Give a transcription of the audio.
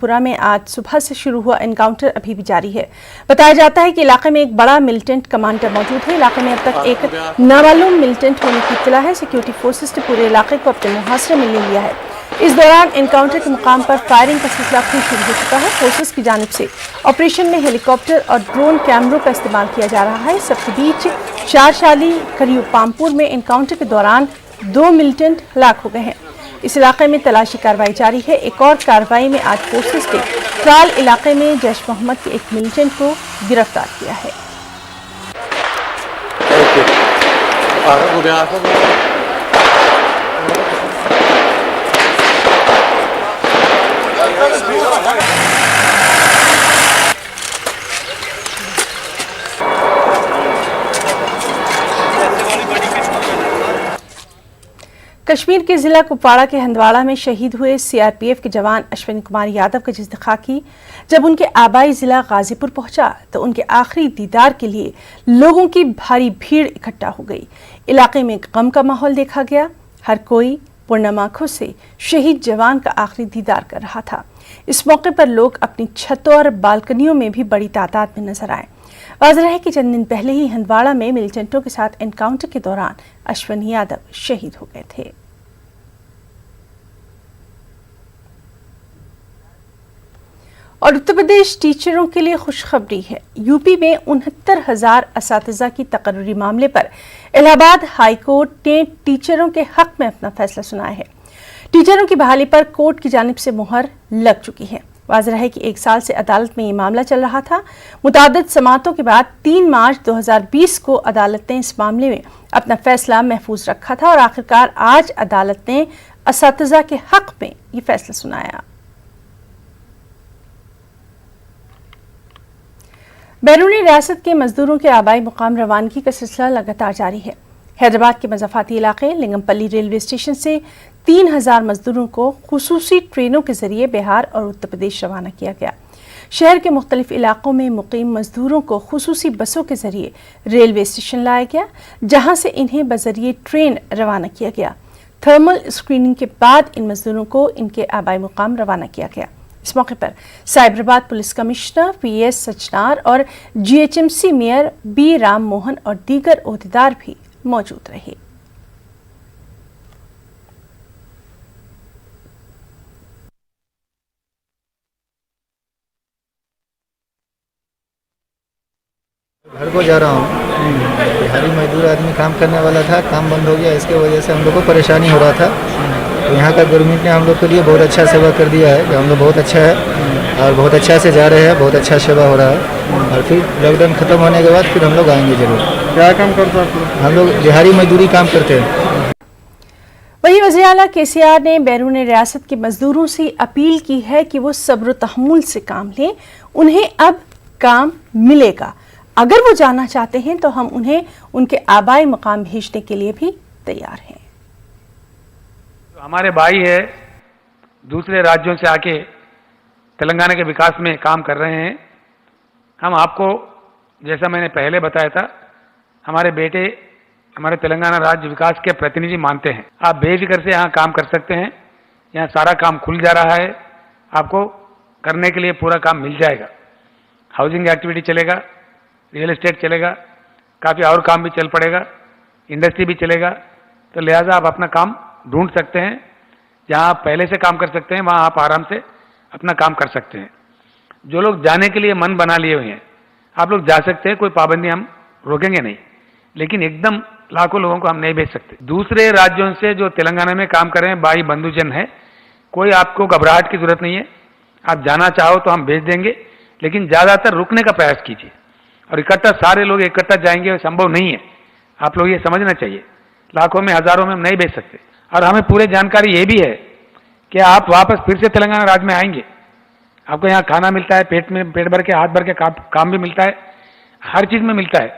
पुरा में आज सुबह से शुरू हुआ एनकाउंटर अभी भी जारी है। बताया जाता है कि इलाके में एक बड़ा मिलिटेंट कमांडर मौजूद है। इलाके में अब तक एक नामालूम मिलिटेंट होने की इत्तला है। सिक्योरिटी फोर्सेस ने पूरे इलाके को अपने मुहासरे में ले लिया है। इस दौरान एनकाउंटर के मुकाम पर फायरिंग का सिलसिला फिर शुरू हो चुका है। फोर्सेस की जानिब से ऑपरेशन में हेलीकॉप्टर और ड्रोन कैमरों का इस्तेमाल किया जा रहा है। सबके बीच चारशाली करीब पामपुर में एनकाउंटर के दौरान 2 मिलिटेंट हलाक हो गए हैं। इस इलाके में तलाशी कार्रवाई जारी है। एक और कार्रवाई में आज फोर्सेस ने त्राल इलाके में जैश मोहम्मद के एक मिलिटेंट को गिरफ्तार किया है। कश्मीर के जिला कुपवाड़ा के हंदवाड़ा में शहीद हुए सीआरपीएफ के जवान अश्विनी कुमार यादव का जिक्र खाकी जब उनके आबाई जिला गाजीपुर पहुंचा तो उनके आखिरी दीदार के लिए लोगों की भारी भीड़ इकट्ठा हो गई। इलाके में गम का माहौल देखा गया। हर कोई पूर्णम आंखों से शहीद जवान का आखिरी दीदार कर रहा था। इस मौके पर लोग अपनी छतों और बालकनियों में भी बड़ी तादाद में नजर आए। वाज़ेह है कि चंद दिन पहले ही हंदवाड़ा में मिलिटेंटों के साथ एनकाउंटर के दौरान अश्विनी यादव शहीद हो गए थे। और उत्तर प्रदेश टीचरों के लिए खुशखबरी है। यूपी में 69,000 असातिज़ा की तकर्री मामले पर इलाहाबाद हाई कोर्ट ने टीचरों के हक में अपना फैसला सुनाया है। टीचरों की बहाली पर कोर्ट की जानिब से मुहर लग चुकी है। वाज़ेह है कि 1 साल से अदालत में ये मामला चल रहा था। मुताद्दिद समाअतों के बाद 3 मार्च 2020 को अदालत ने इस मामले में अपना फैसला महफूज रखा था और आखिरकार आज अदालत ने असातिज़ा के हक में ये फैसला सुनाया। बैरून रियासत के मजदूरों के आबाई मुकाम रवानगी का सिलसिला लगातार जारी है। हैदराबाद के मज़ाफ़ाती इलाके लिंगमपल्ली रेलवे स्टेशन से 3000 मजदूरों को खुसूसी ट्रेनों के जरिए बिहार और उत्तर प्रदेश रवाना किया गया। शहर के मुख्तलिफ इलाकों में मुकीम मजदूरों को खुसूसी बसों के जरिए रेलवे स्टेशन लाया गया, जहां से इन्हें बजरिए ट्रेन रवाना किया गया। थर्मल स्क्रीनिंग के बाद इन मजदूरों को इनके आबाई मुकाम रवाना किया गया। इस मौके पर Cyberabad police commissioner PS Sajjanar और GHMC mayor B Ram Mohan और दीगर ओहदेदार भी मौजूद रहे। घर को जा रहा हूँ। बिहारी मजदूर आदमी काम करने वाला था, काम बंद हो गया। इसके वजह से हम लोग को परेशानी हो रहा था। तो यहाँ का गवर्नमेंट ने हम लोग के लिए बहुत अच्छा सेवा कर दिया है। हम लोग बहुत अच्छा है और बहुत अच्छा से जा रहे हैं, बहुत अच्छा सेवा हो रहा है। और फिर लॉकडाउन खत्म होने के बाद फिर हम लोग आएंगे जरूर। क्या काम करते हैं? हम लोग दिहाड़ी मजदूरी काम करते हैं। वहीं वज़ीर आला केसीआर ने बैरून रियासत के मजदूरों से अपील की है कि वो सब्र तहम्मुल से काम लें। उन्हें अब काम मिलेगा। अगर वो जाना चाहते हैं तो हम उन्हें उनके आबाई मकाम भेजने के लिए भी तैयार हैं। हमारे भाई है दूसरे राज्यों से आके तेलंगाना के विकास में काम कर रहे हैं। हम आपको जैसा मैंने पहले बताया था, हमारे बेटे हमारे तेलंगाना राज्य विकास के प्रतिनिधि मानते हैं। आप बेफिक्र से यहाँ काम कर सकते हैं। यहाँ सारा काम खुल जा रहा है। आपको करने के लिए पूरा काम मिल जाएगा। हाउसिंग एक्टिविटी चलेगा, रियल एस्टेट चलेगा, काफ़ी और काम भी चल पड़ेगा, इंडस्ट्री भी चलेगा। तो लिहाजा आप अपना काम ढूंढ सकते हैं। जहाँ आप पहले से काम कर सकते हैं वहाँ आप आराम से अपना काम कर सकते हैं। जो लोग जाने के लिए मन बना लिए हुए हैं, आप लोग जा सकते हैं, कोई पाबंदी हम रोकेंगे नहीं। लेकिन एकदम लाखों लोगों को हम नहीं भेज सकते। दूसरे राज्यों से जो तेलंगाना में काम कर रहे हैं भाई बंधुजन है, कोई आपको घबराहट की जरूरत नहीं है। आप जाना चाहो तो हम भेज देंगे, लेकिन ज़्यादातर रुकने का प्रयास कीजिए। और इकट्ठा सारे लोग इकट्ठा जाएंगे संभव नहीं है। आप लोग ये समझना चाहिए, लाखों में हजारों में हम नहीं भेज सकते। और हमें पूरी जानकारी ये भी है कि आप वापस फिर से तेलंगाना राज्य में आएंगे। आपको यहाँ खाना मिलता है, पेट भर के हाथ भर के काम भी मिलता है, हर चीज़ में मिलता है।